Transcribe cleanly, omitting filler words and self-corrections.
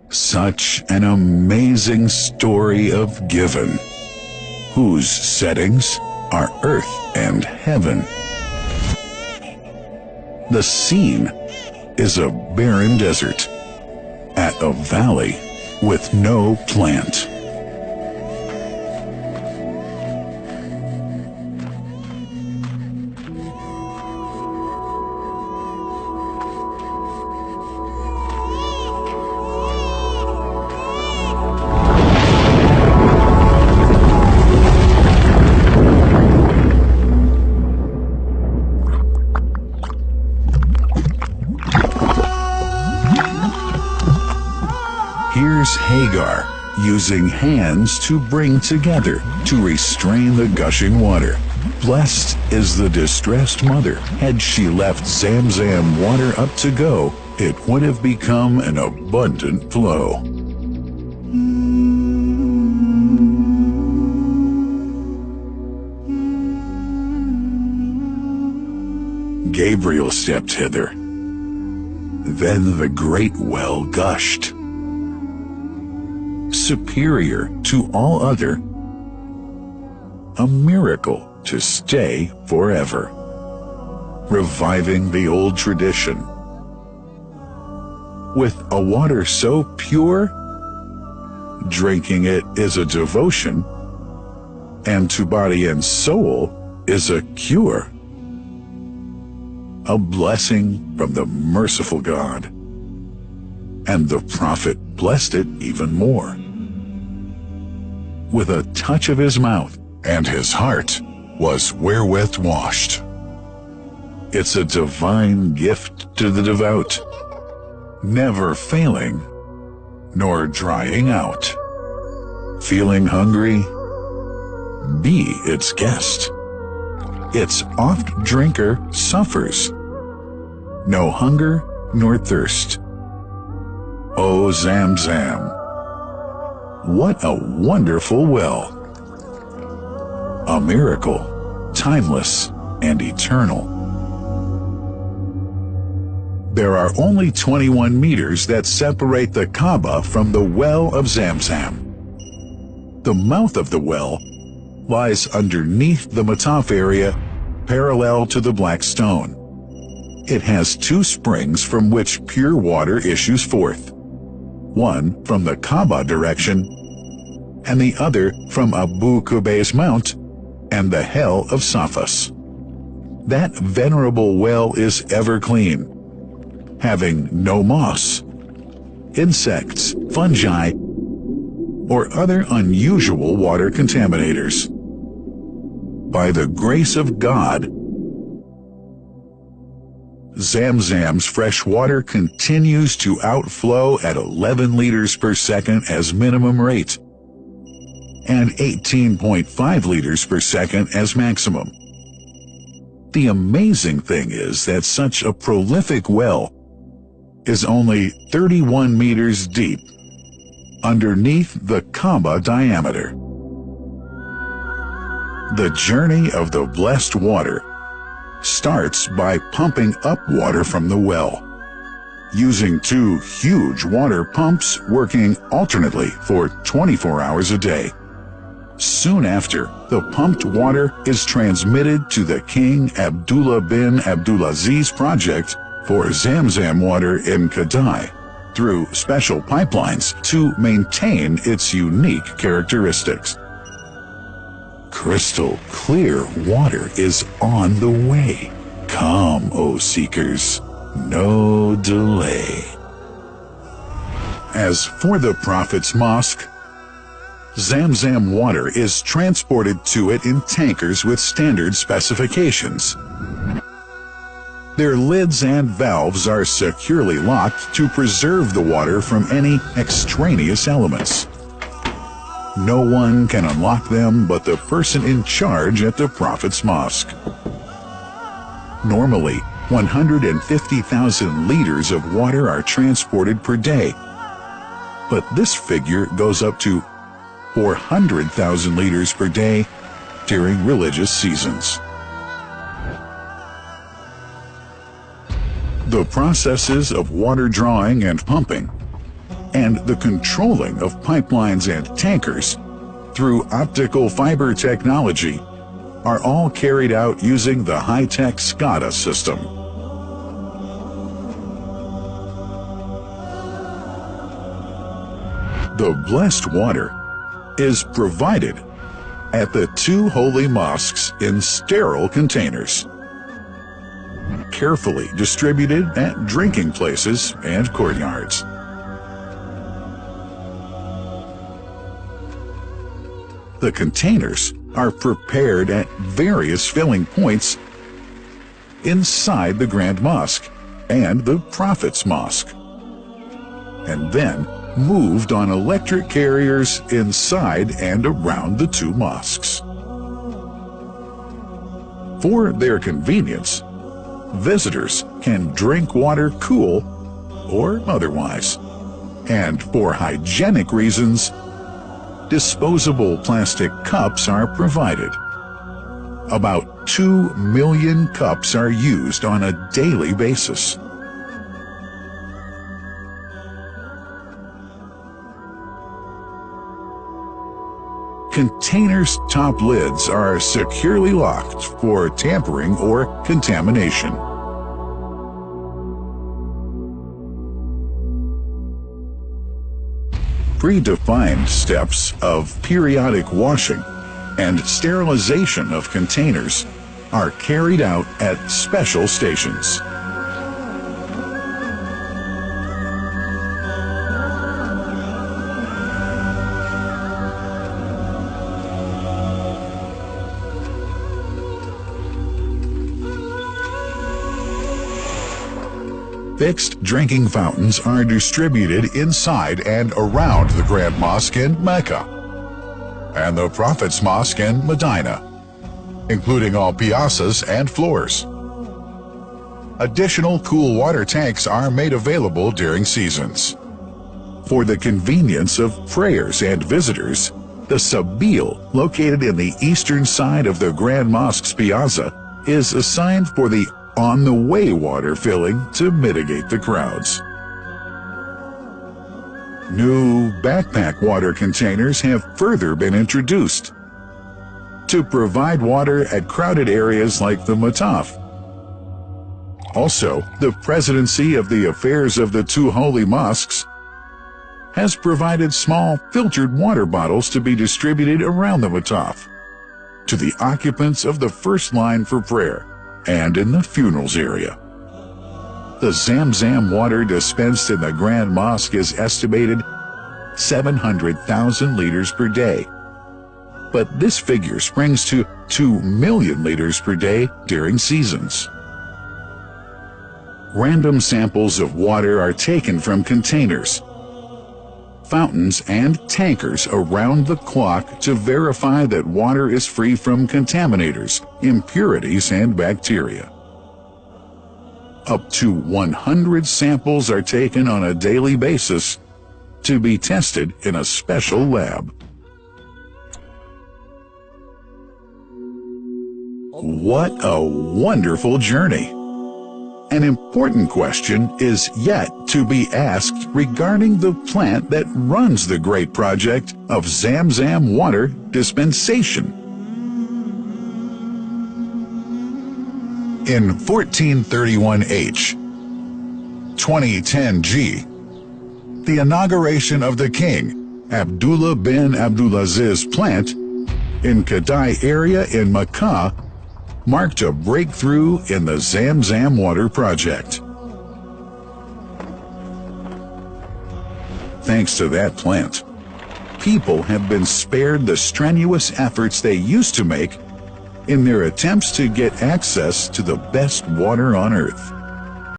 Such an amazing story of giving, whose settings are earth and heaven. The scene is a barren desert at a valley with no plant. Here's Hagar using hands to bring together to restrain the gushing water. Blessed is the distressed mother. Had she left Zam Zam water up to go, it would have become an abundant flow. Gabriel stepped hither. Then the great well gushed, superior to all other, a miracle to stay forever, reviving the old tradition. With a water so pure, drinking it is a devotion, and to body and soul is a cure, a blessing from the merciful God. And the prophet blessed it even more. With a touch of his mouth, and his heart was wherewith washed. It's a divine gift to the devout, never failing, nor drying out. Feeling hungry? Be its guest. Its oft-drinker suffers no hunger nor thirst. Oh, Zam Zam, what a wonderful well! A miracle, timeless and eternal. There are only 21 meters that separate the Kaaba from the well of Zam Zam. The mouth of the well lies underneath the Mataf area, parallel to the black stone. It has two springs from which pure water issues forth, one from the Kaaba direction, and the other from Abu Qubay's mount and the hell of Safas. That venerable well is ever clean, having no moss, insects, fungi, or other unusual water contaminators. By the grace of God, Zam Zam's fresh water continues to outflow at 11 liters per second as minimum rate, and 18.5 liters per second as maximum. The amazing thing is that such a prolific well is only 31 meters deep, underneath the Kaaba diameter. The journey of the blessed water starts by pumping up water from the well, using two huge water pumps working alternately for 24 hours a day. Soon after, the pumped water is transmitted to the King Abdullah bin Abdulaziz project for Zam Zam water in Kadai through special pipelines to maintain its unique characteristics. Crystal clear water is on the way. Come, O seekers, no delay. As for the Prophet's Mosque, Zam Zam water is transported to it in tankers with standard specifications. Their lids and valves are securely locked to preserve the water from any extraneous elements. No one can unlock them but the person in charge at the Prophet's Mosque. Normally, 150,000 liters of water are transported per day, but this figure goes up to 400,000 liters per day during religious seasons. The processes of water drawing and pumping and the controlling of pipelines and tankers through optical fiber technology are all carried out using the high-tech SCADA system. The blessed water is provided at the two holy mosques in sterile containers, carefully distributed at drinking places and courtyards. The containers are prepared at various filling points inside the Grand Mosque and the Prophet's Mosque, and then moved on electric carriers inside and around the two mosques. For their convenience, visitors can drink water cool or otherwise, and for hygienic reasons, disposable plastic cups are provided. About 2 million cups are used on a daily basis. Containers' top lids are securely locked for tampering or contamination. Predefined steps of periodic washing and sterilization of containers are carried out at special stations. Fixed drinking fountains are distributed inside and around the Grand Mosque in Mecca and the Prophet's Mosque in Medina, including all piazzas and floors. Additional cool water tanks are made available during seasons. For the convenience of prayers and visitors, the Sabil, located in the eastern side of the Grand Mosque's piazza, is assigned for the on-the-way water filling to mitigate the crowds. New backpack water containers have further been introduced to provide water at crowded areas like the Mataf. Also, the Presidency of the Affairs of the Two Holy Mosques has provided small filtered water bottles to be distributed around the Mataf to the occupants of the first line for prayer and in the funerals area. The Zam Zam water dispensed in the Grand Mosque is estimated 700,000 liters per day, but this figure springs to 2 million liters per day during seasons. Random samples of water are taken from containers, fountains, and tankers around the clock to verify that water is free from contaminators, impurities, and bacteria. Up to 100 samples are taken on a daily basis to be tested in a special lab. What a wonderful journey! An important question is yet to be asked regarding the plant that runs the great project of Zam Zam water dispensation. In 1431H, 2010G, the inauguration of the King Abdullah bin Abdulaziz plant in Kadai area in Makkah marked a breakthrough in the Zam Zam water project. Thanks to that plant, people have been spared the strenuous efforts they used to make in their attempts to get access to the best water on earth.